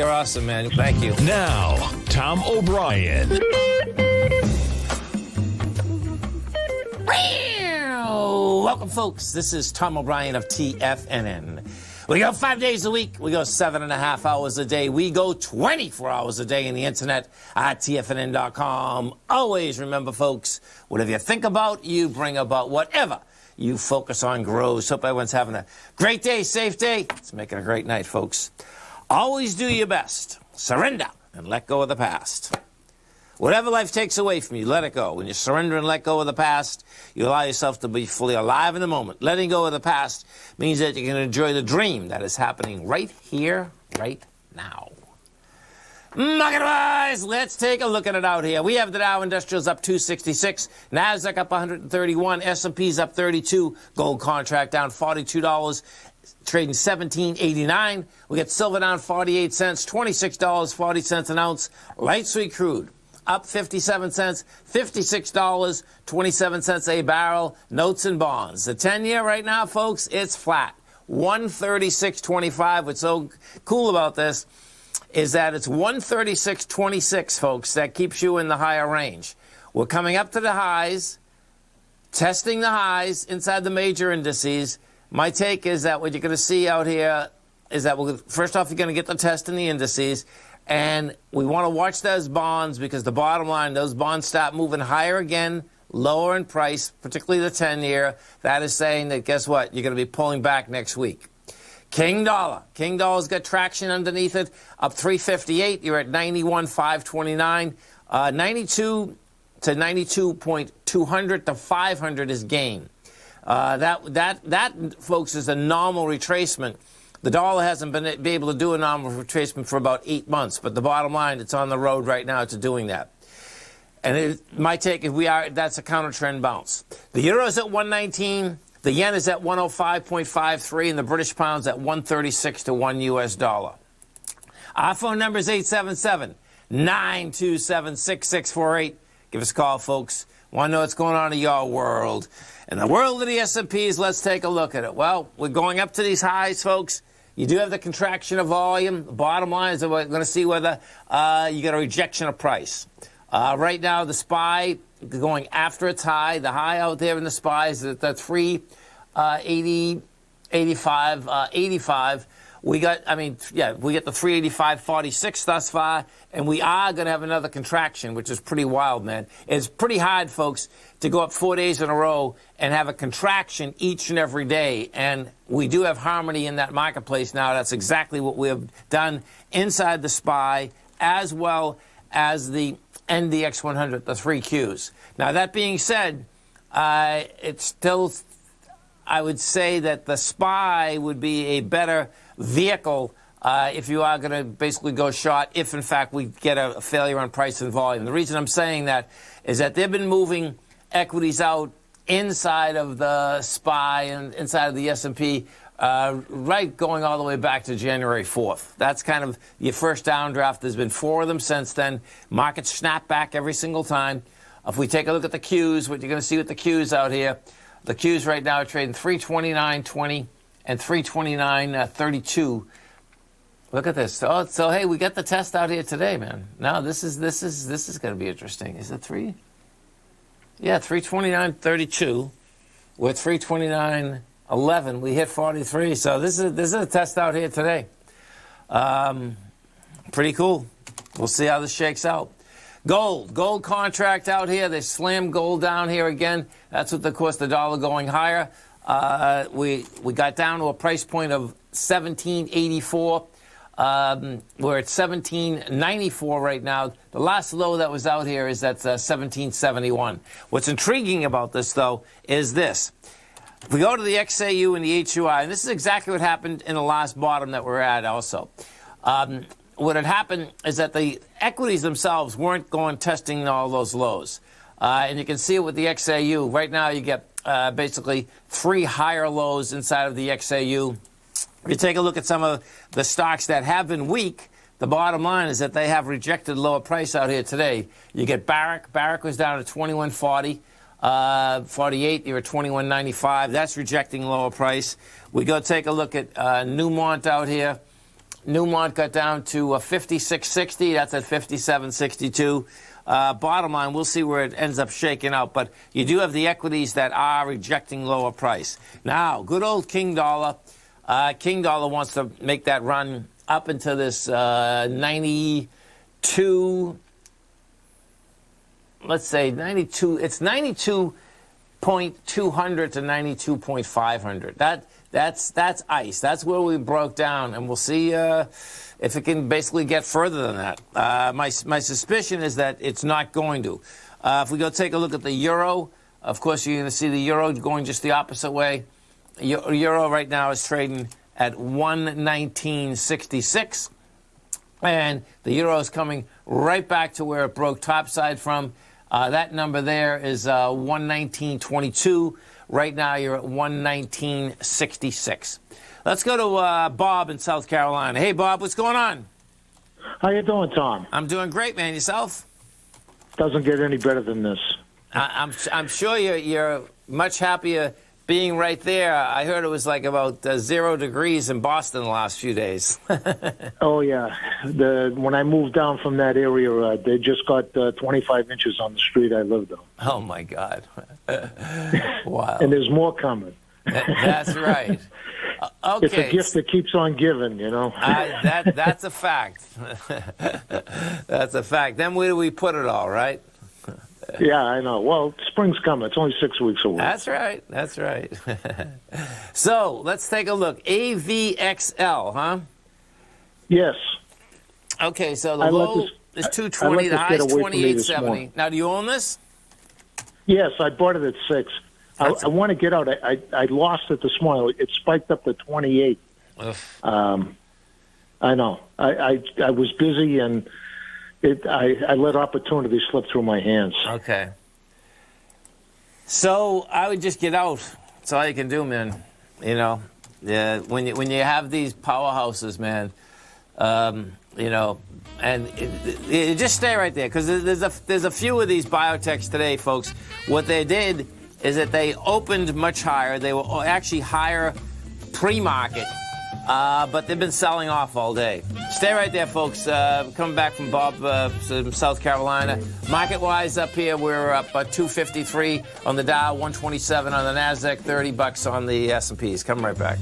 You're awesome, man. Thank you. Now, Tom O'Brien. Welcome, folks. This is Tom O'Brien of TFNN. We go 5 days a week. We go 7.5 hours a day. We go 24 hours a day on the internet at TFNN.com. Always remember, folks, whatever you think about, you bring about. Whatever you focus on grows. Hope everyone's having a great day, safe day. Let's make it a great night, folks. Always do your best. Surrender and let go of the past. Whatever life takes away from you, let it go. When you surrender and let go of the past, you allow yourself to be fully alive in the moment. Letting go of the past means that you can enjoy the dream that is happening right here, right now. Market-wise, let's take a look at it out here. We have the Dow Industrials up 266, NASDAQ up 131, S&P's up 32, gold contract down $42, trading $17.89. We got silver down 48 cents, $26.40 an ounce. Light sweet crude up 57 cents, $56.27 a barrel. Notes and bonds. The 10-year right now, folks, it's flat. 136.25. What's so cool about this is that it's 136.26, folks. That keeps you in the higher range. We're coming up to the highs, testing the highs inside the major indices. My take is that what you're going to see out here is that first off, you're going to get the test in the indices. And we want to watch those bonds because the bottom line, those bonds start moving higher again, lower in price, particularly the 10-year. That is saying that, guess what? You're going to be pulling back next week. King dollar. King dollar's got traction underneath it, up 358. You're at 91,529. 92 to 92.200 to 500 is gain. That, folks, is a normal retracement. The dollar hasn't been able to do a normal retracement for about 8 months, but the bottom line, it's on the road right now to doing that. And my take is that's a counter trend bounce. The euro's at 119, the yen is at 105.53, and the British pound's at 136 to 1 US dollar. Our phone number is 877-927-6648. Give us a call, folks. Want to know what's going on in your world. In the world of the S&Ps, let's take a look at it. Well, we're going up to these highs, folks. You do have the contraction of volume. The bottom line is that we're going to see whether you get a rejection of price. Right now, the SPY going after its high. The high out there in the SPY is at the 385. We get the 385.46 thus far, and we are going to have another contraction, which is pretty wild, man. It's pretty hard, folks, to go up 4 days in a row and have a contraction each and every day. And we do have harmony in that marketplace now. That's exactly what we have done inside the SPY, as well as the NDX 100, the 3 Qs. Now, that being said, it's still, I would say that the SPY would be a better vehicle if you are going to basically go short, if in fact we get a failure on price and volume. The reason I'm saying that is that they've been moving equities out inside of the SPY and inside of the S&P right going all the way back to January 4th. That's kind of your first downdraft. There's been 4 of them since then. Markets snap back every single time. If we take a look at the Qs, what you're going to see with the Qs out here, the Qs right now are trading 329.20 and 329.32. Look at this. So hey, we got the test out here today, man. Now this is going to be interesting. Is it 3? Yeah, 329.32 with 329.11. We hit 43. So this is a test out here today. Pretty cool. We'll see how this shakes out. Gold contract out here. They slammed gold down here again. That's what, of course, the dollar going higher. We got down to a price point of 1784. We're at 1794 right now. The last low that was out here is at 1771. What's intriguing about this, though, is this. If we go to the XAU and the HUI, and this is exactly what happened in the last bottom that we're at also. What had happened is that the equities themselves weren't going testing all those lows. And you can see it with the XAU. Right now you get basically 3 higher lows inside of the XAU. If you take a look at some of the stocks that have been weak, the bottom line is that they have rejected lower price out here today. You get Barrick. Barrick was down to 21.40. 48, you're at 21.95. That's rejecting lower price. We go take a look at Newmont out here. Newmont got down to 56.60. That's at 57.62. Bottom line, we'll see where it ends up shaking out. But you do have the equities that are rejecting lower price. Now, good old King Dollar. King Dollar wants to make that run up into this 92. Let's say 92. It's 92.200 to 92.500. That's ice. That's where we broke down, and we'll see if it can basically get further than that. My suspicion is that it's not going to. If we go take a look at the euro, of course you're going to see the euro going just the opposite way. Euro right now is trading at 119.66, and the euro is coming right back to where it broke topside from. That number there is 119.22. Right now, you're at 119.66. Let's go to Bob in South Carolina. Hey, Bob, what's going on? How you doing, Tom? I'm doing great, man. Yourself? Doesn't get any better than this. I'm sure you're much happier being right there. I heard it was like about 0 degrees in Boston the last few days. Oh, yeah. When I moved down from that area, they just got 25 inches on the street I lived on. Oh, my God. Wow. And there's more coming. That's right. Okay. It's a gift that keeps on giving, you know. That's a fact. That's a fact. Then where do we put it all, right? Yeah, I know. Well, spring's coming. It's only 6 weeks away. That's right. That's right. So let's take a look. AVXL, huh? Yes. Okay, so the low is 220, the high is 28.70. Now, do you own this? Yes, I bought it at 6. I want to get out. I lost it this morning. It spiked up to 28. I know. I was busy and I let opportunity slip through my hands. Okay. So I would just get out. That's all you can do, man. You know, yeah. When you have these powerhouses, man. You know, and it just stay right there because there's a few of these biotechs today, folks. What they did is that they opened much higher. They were actually higher pre-market, but they've been selling off all day. Stay right there, folks. Coming back from Bob from South Carolina. Market-wise up here, we're up 253 on the Dow, 127 on the NASDAQ, $30 on the S&Ps. Come right back.